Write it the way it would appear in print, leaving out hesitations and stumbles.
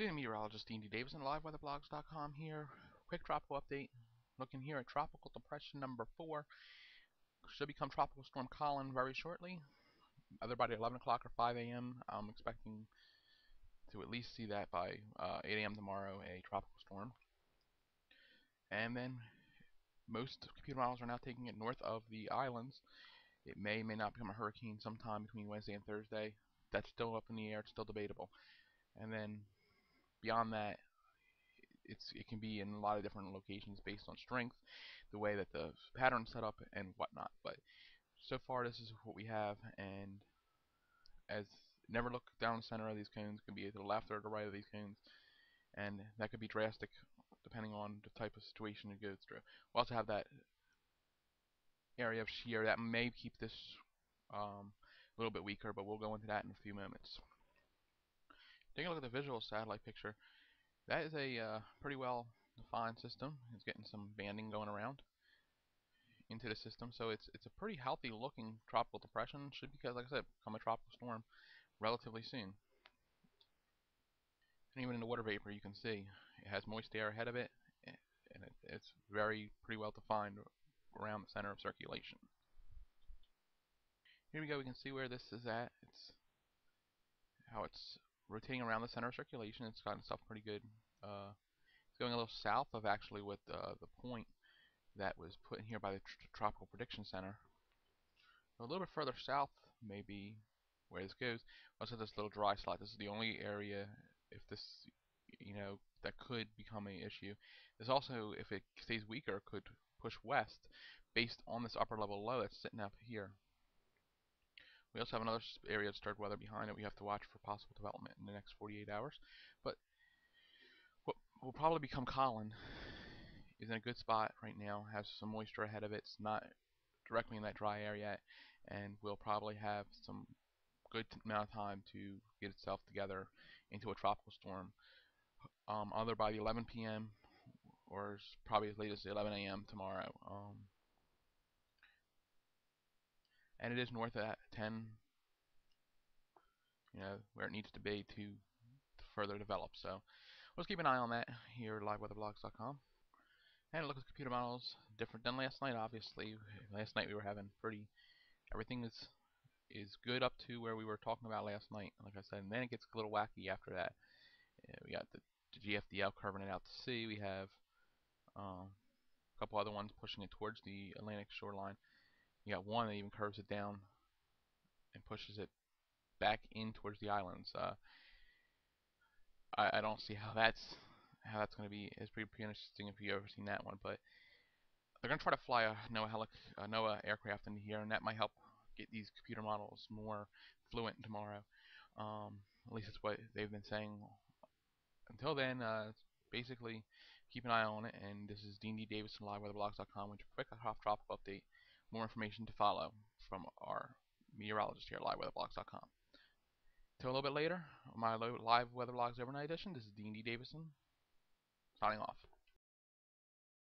Student meteorologist D&D Davidson, liveweatherblogs.com here. Quick tropical update. Looking here at tropical depression number 4. Should become tropical storm Colin very shortly. Either by 11 o'clock or 5 a.m. I'm expecting to at least see that by 8 a.m. tomorrow, a tropical storm. And then most computer models are now taking it north of the islands. It may not become a hurricane sometime between Wednesday and Thursday. That's still up in the air. It's still debatable. And then beyond that, it can be in a lot of different locations based on strength, the way that the pattern's set up, and whatnot. But so far, this is what we have, and as never look down the center of these cones. It can be to the left or the right of these cones, and that could be drastic depending on the type of situation it goes through. We also have that area of shear that may keep this a little bit weaker, but we'll go into that in a few moments. Taking a look at the visual satellite picture, that is a pretty well defined system. It's getting some banding going around into the system, so it's a pretty healthy looking tropical depression. Should be, like I said, become a tropical storm relatively soon. And even in the water vapor, you can see it has moist air ahead of it, and it's pretty well defined around the center of circulation. Here we go. We can see where this is at. It's how it's rotating around the center of circulation. It's gotten itself pretty good. It's going a little south of actually what the point that was put in here by the Tropical Prediction Center. A little bit further south may be where this goes. Also, this little dry slot. This is the only area, if this, that could become an issue. This also, if it stays weaker, could push west based on this upper level low that's sitting up here. We also have another area of starred weather behind it we have to watch for possible development in the next 48 hours. But what will probably become Colin is in a good spot right now, has some moisture ahead of it. It's not directly in that dry area yet, and will probably have some good amount of time to get itself together into a tropical storm, either by the 11 p.m. or probably as late as 11 a.m. tomorrow. And it is north of that 10, where it needs to be to further develop. So let's keep an eye on that here at liveweatherblogs.com. And look at computer models, different than last night, obviously. Last night we were having everything is good up to where we were talking about last night, like I said, and then it gets a little wacky after that. We got the GFDL curving it out to sea. We have a couple other ones pushing it towards the Atlantic shoreline. You got one that even curves it down and pushes it back in towards the islands. I don't see how that's going to be. It's pretty interesting if you've ever seen that one, but they're going to try to fly a NOAA aircraft into here, and that might help get these computer models more fluent tomorrow. At least that's what they've been saying. Until then, basically keep an eye on it. And this is D&D Davidson, liveweatherblogs.com, with a quick tropical update. More information to follow from our meteorologist here at liveweatherblogs.com. Till a little bit later, my live weather blogs overnight edition. This is D&D Davidson signing off.